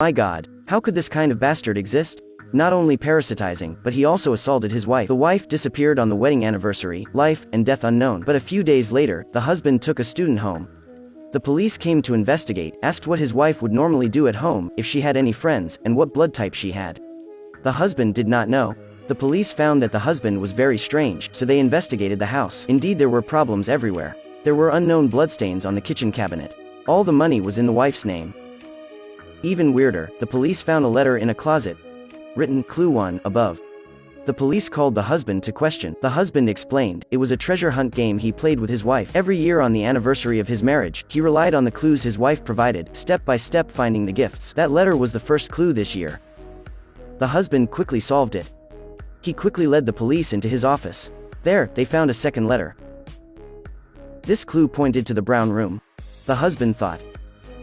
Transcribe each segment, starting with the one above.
My God, how could this kind of bastard exist? Not only parasitizing, but he also assaulted his wife. The wife disappeared on the wedding anniversary, life and death unknown. But a few days later, the husband took a student home. The police came to investigate, asked what his wife would normally do at home, if she had any friends, and what blood type she had. The husband did not know. The police found that the husband was very strange, so they investigated the house. Indeed, there were problems everywhere. There were unknown bloodstains on the kitchen cabinet. All the money was in the wife's name. Even weirder, the police found a letter in a closet, written, Clue 1, above. The police called the husband to question. The husband explained, it was a treasure hunt game he played with his wife. Every year on the anniversary of his marriage, he relied on the clues his wife provided, step by step finding the gifts. That letter was the first clue this year. The husband quickly solved it. He quickly led the police into his office. There, they found a second letter. This clue pointed to the brown room. The husband thought.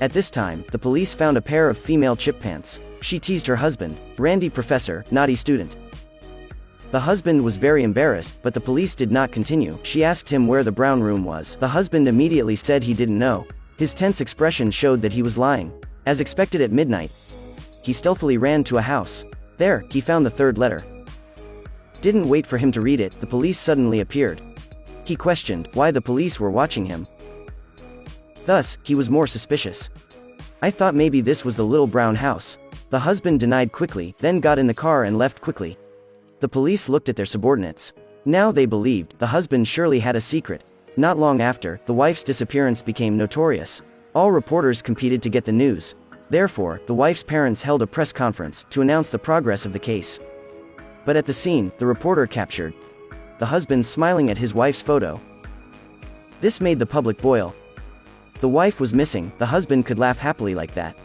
At this time, the police found a pair of female chip pants. She teased her husband, Randy professor, naughty student. The husband was very embarrassed, but the police did not continue. She asked him where the brown room was. The husband immediately said he didn't know. His tense expression showed that he was lying. As expected at midnight, he stealthily ran to a house. There, he found the third letter. Didn't wait for him to read it, the police suddenly appeared. He questioned why the police were watching him. Thus, he was more suspicious. I thought maybe this was the little brown house. The husband denied quickly, then got in the car and left quickly. The police looked at their subordinates. Now they believed the husband surely had a secret. Not long after, the wife's disappearance became notorious. All reporters competed to get the news. Therefore, the wife's parents held a press conference to announce the progress of the case. But at the scene, the reporter captured the husband smiling at his wife's photo. This made the public boil. The wife was missing, the husband could laugh happily like that.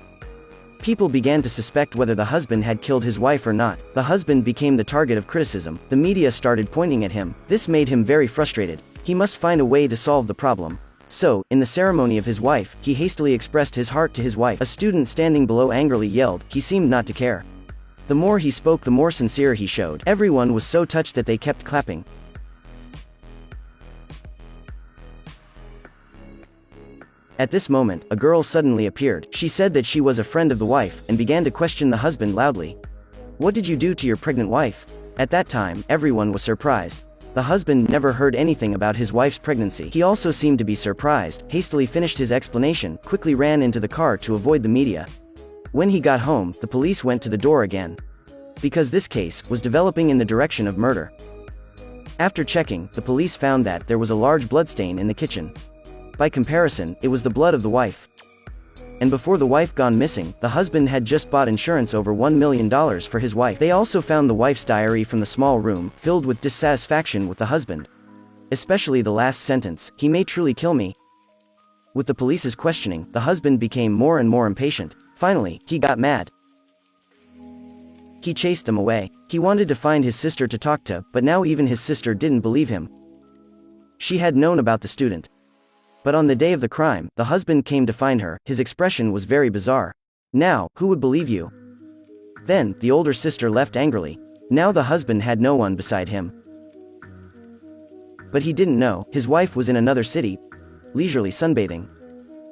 People began to suspect whether the husband had killed his wife or not. The husband became the target of criticism. The media started pointing at him. This made him very frustrated. He must find a way to solve the problem. So, in the ceremony of his wife, he hastily expressed his heart to his wife. A student standing below angrily yelled. He seemed not to care. The more he spoke, the more sincere he showed. Everyone was so touched that they kept clapping. At this moment, a girl suddenly appeared. She said that she was a friend of the wife, and began to question the husband loudly. What did you do to your pregnant wife? At that time, everyone was surprised. The husband never heard anything about his wife's pregnancy. He also seemed to be surprised, hastily finished his explanation, quickly ran into the car to avoid the media. When he got home, the police went to the door again. Because this case was developing in the direction of murder. After checking, the police found that there was a large bloodstain in the kitchen. By comparison, it was the blood of the wife. And before the wife gone missing, the husband had just bought insurance over $1 million for his wife. They also found the wife's diary from the small room, filled with dissatisfaction with the husband. Especially the last sentence, he may truly kill me. With the police's questioning, the husband became more and more impatient. Finally, he got mad. He chased them away. He wanted to find his sister to talk to, but now even his sister didn't believe him. She had known about the student. But on the day of the crime, the husband came to find her. His expression was very bizarre. Now, who would believe you? Then, the older sister left angrily. Now the husband had no one beside him. But he didn't know, his wife was in another city, leisurely sunbathing.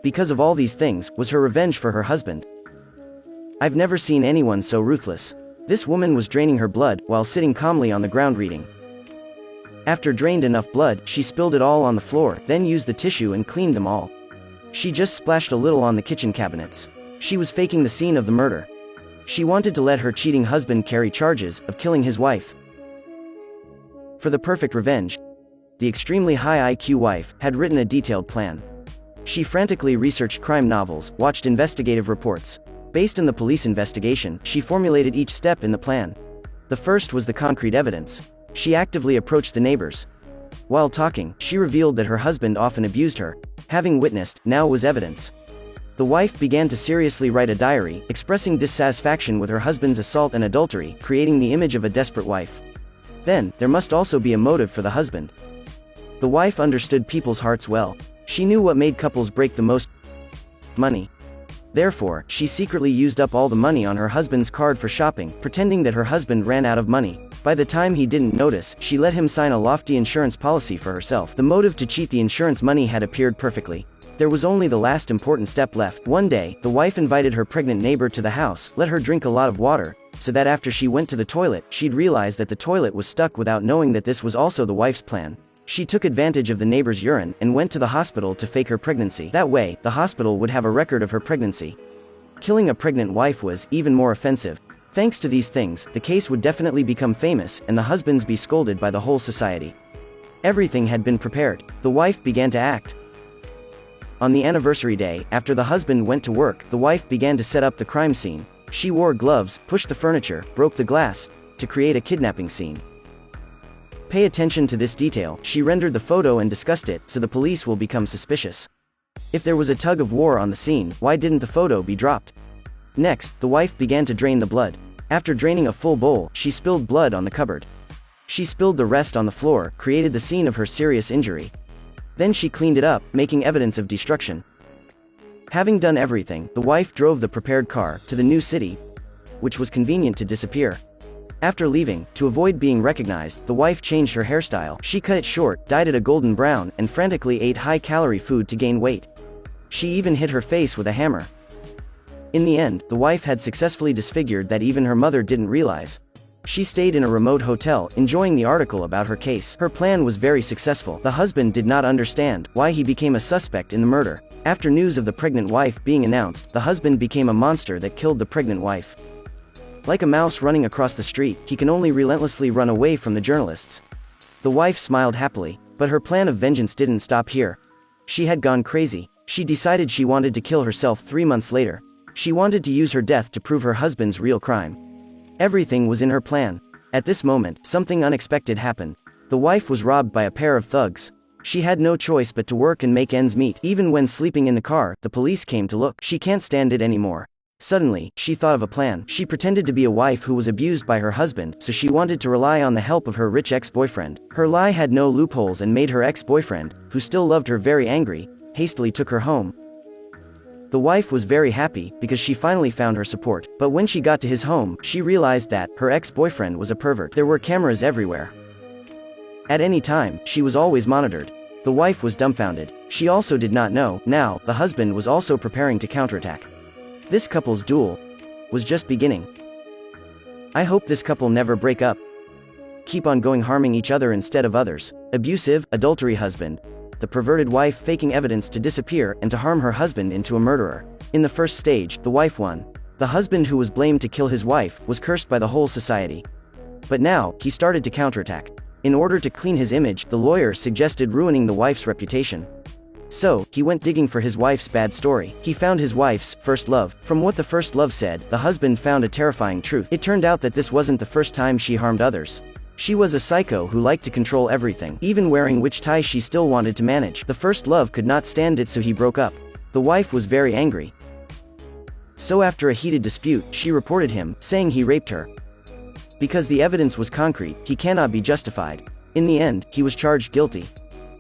Because of all these things, was her revenge for her husband. I've never seen anyone so ruthless. This woman was draining her blood, while sitting calmly on the ground reading. After drained enough blood, she spilled it all on the floor, then used the tissue and cleaned them all. She just splashed a little on the kitchen cabinets. She was faking the scene of the murder. She wanted to let her cheating husband carry charges of killing his wife. For the perfect revenge, the extremely high IQ wife had written a detailed plan. She frantically researched crime novels, watched investigative reports. Based on the police investigation, she formulated each step in the plan. The first was the concrete evidence. She actively approached the neighbors. While talking, she revealed that her husband often abused her. Having witnessed, now was evidence. The wife began to seriously write a diary, expressing dissatisfaction with her husband's assault and adultery, creating the image of a desperate wife. Then, there must also be a motive for the husband. The wife understood people's hearts well. She knew what made couples break the most: money. Therefore, she secretly used up all the money on her husband's card for shopping, pretending that her husband ran out of money. By the time he didn't notice, she let him sign a lofty insurance policy for herself. The motive to cheat the insurance money had appeared perfectly. There was only the last important step left. One day, the wife invited her pregnant neighbor to the house, let her drink a lot of water, so that after she went to the toilet, she'd realize that the toilet was stuck without knowing that this was also the wife's plan. She took advantage of the neighbor's urine and went to the hospital to fake her pregnancy. That way, the hospital would have a record of her pregnancy. Killing a pregnant wife was even more offensive. Thanks to these things, the case would definitely become famous and the husbands be scolded by the whole society. Everything had been prepared. The wife began to act. On the anniversary day, after the husband went to work, the wife began to set up the crime scene. She wore gloves, pushed the furniture, broke the glass, to create a kidnapping scene. Pay attention to this detail. She rendered the photo and discussed it, so the police will become suspicious. If there was a tug of war on the scene, why didn't the photo be dropped? Next, the wife began to drain the blood. After draining a full bowl, she spilled blood on the cupboard. She spilled the rest on the floor, created the scene of her serious injury. Then she cleaned it up, making evidence of destruction. Having done everything, the wife drove the prepared car to the new city, which was convenient to disappear. After leaving, to avoid being recognized, the wife changed her hairstyle. She cut it short, dyed it a golden brown, and frantically ate high-calorie food to gain weight. She even hit her face with a hammer. In the end, the wife had successfully disfigured that even her mother didn't realize. She stayed in a remote hotel, enjoying the article about her case. Her plan was very successful. The husband did not understand why he became a suspect in the murder. After news of the pregnant wife being announced, the husband became a monster that killed the pregnant wife. Like a mouse running across the street, he can only relentlessly run away from the journalists. The wife smiled happily, but her plan of vengeance didn't stop here. She had gone crazy. She decided she wanted to kill herself 3 months later. She wanted to use her death to prove her husband's real crime. Everything was in her plan. At this moment, something unexpected happened. The wife was robbed by a pair of thugs. She had no choice but to work and make ends meet. Even when sleeping in the car, the police came to look. She can't stand it anymore. Suddenly, she thought of a plan. She pretended to be a wife who was abused by her husband, so she wanted to rely on the help of her rich ex-boyfriend. Her lie had no loopholes and made her ex-boyfriend, who still loved her, very angry, hastily took her home. The wife was very happy, because she finally found her support. But when she got to his home, she realized that her ex-boyfriend was a pervert. There were cameras everywhere. At any time, she was always monitored. The wife was dumbfounded. She also did not know, now, the husband was also preparing to counterattack. This couple's duel was just beginning. I hope this couple never break up. Keep on going, harming each other instead of others. Abusive, adultery husband. The perverted wife faking evidence to disappear and to harm her husband into a murderer. In the first stage, the wife won. The husband, who was blamed to kill his wife, was cursed by the whole society. But now, he started to counterattack. In order to clean his image, the lawyer suggested ruining the wife's reputation. So, he went digging for his wife's bad story. He found his wife's first love. From what the first love said, the husband found a terrifying truth. It turned out that this wasn't the first time she harmed others. She was a psycho who liked to control everything. Even wearing witch ties she still wanted to manage. The first love could not stand it, so he broke up. The wife was very angry. So after a heated dispute, she reported him, saying he raped her. Because the evidence was concrete, he cannot be justified. In the end, he was charged guilty.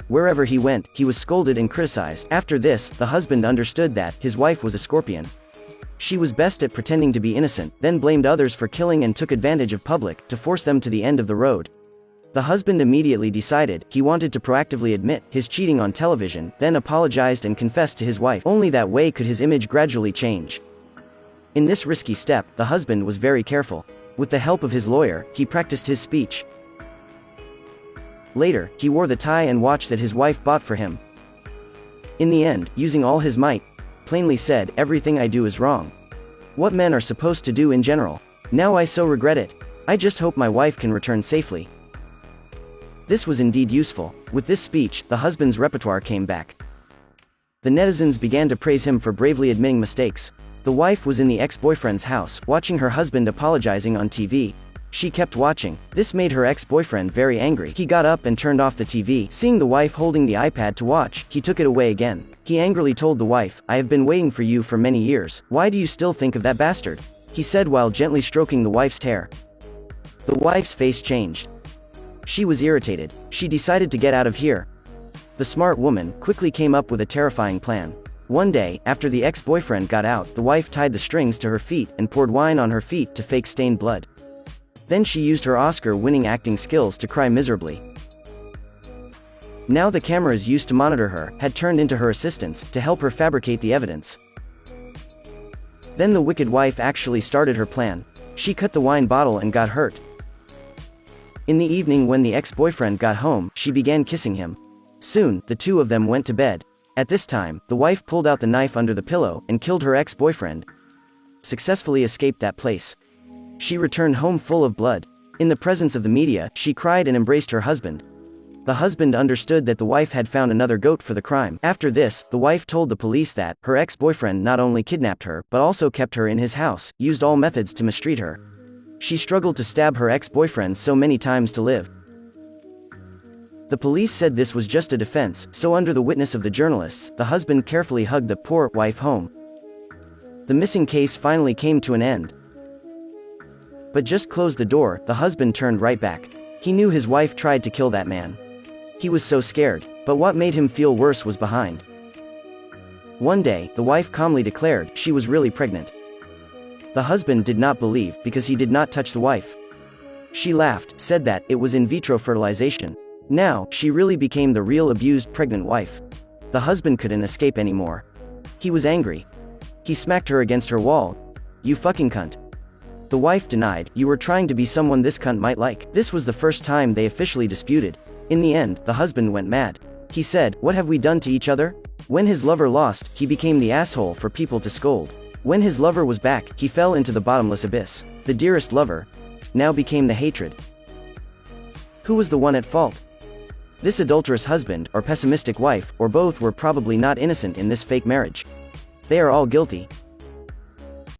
Wherever he went, he was scolded and criticized. After this, the husband understood that his wife was a scorpion. She was best at pretending to be innocent, then blamed others for killing and took advantage of public to force them to the end of the road. The husband immediately decided he wanted to proactively admit his cheating on television, then apologized and confessed to his wife. Only that way could his image gradually change. In this risky step, the husband was very careful. With the help of his lawyer, he practiced his speech. Later, he wore the tie and watch that his wife bought for him. In the end, using all his might, plainly said, "Everything I do is wrong. What men are supposed to do in general. Now I so regret it. I just hope my wife can return safely." This was indeed useful. With this speech, the husband's repertoire came back. The netizens began to praise him for bravely admitting mistakes. The wife was in the ex-boyfriend's house, watching her husband apologizing on TV. She kept watching. This made her ex-boyfriend very angry. He got up and turned off the TV. Seeing the wife holding the iPad to watch, he took it away again. He angrily told the wife, "I have been waiting for you for many years. Why do you still think of that bastard?" he said while gently stroking the wife's hair. The wife's face changed. She was irritated. She decided to get out of here. The smart woman quickly came up with a terrifying plan. One day, after the ex-boyfriend got out, the wife tied the strings to her feet and poured wine on her feet to fake stained blood. Then she used her Oscar-winning acting skills to cry miserably. Now the cameras used to monitor her had turned into her assistants to help her fabricate the evidence. Then the wicked wife actually started her plan. She cut the wine bottle and got hurt. In the evening when the ex-boyfriend got home, she began kissing him. Soon, the two of them went to bed. At this time, the wife pulled out the knife under the pillow and killed her ex-boyfriend. Successfully escaped that place. She returned home full of blood. In the presence of the media, she cried and embraced her husband. The husband understood that the wife had found another goat for the crime. After this, the wife told the police that her ex-boyfriend not only kidnapped her, but also kept her in his house, used all methods to mistreat her. She struggled to stab her ex-boyfriend so many times to live. The police said this was just a defense, so under the witness of the journalists, the husband carefully hugged the poor wife home. The missing case finally came to an end. But just closed the door, the husband turned right back. He knew his wife tried to kill that man. He was so scared, but what made him feel worse was behind. One day, the wife calmly declared she was really pregnant. The husband did not believe because he did not touch the wife. She laughed, said that it was in vitro fertilization. Now, she really became the real abused pregnant wife. The husband couldn't escape anymore. He was angry. He smacked her against her wall. "You fucking cunt." The wife denied, "You were trying to be someone this cunt might like." This was the first time they officially disputed. In the end, the husband went mad. He said, "What have we done to each other?" When his lover lost, he became the asshole for people to scold. When his lover was back, he fell into the bottomless abyss. The dearest lover now became the hatred. Who was the one at fault? This adulterous husband, or pessimistic wife, or both were probably not innocent in this fake marriage. They are all guilty.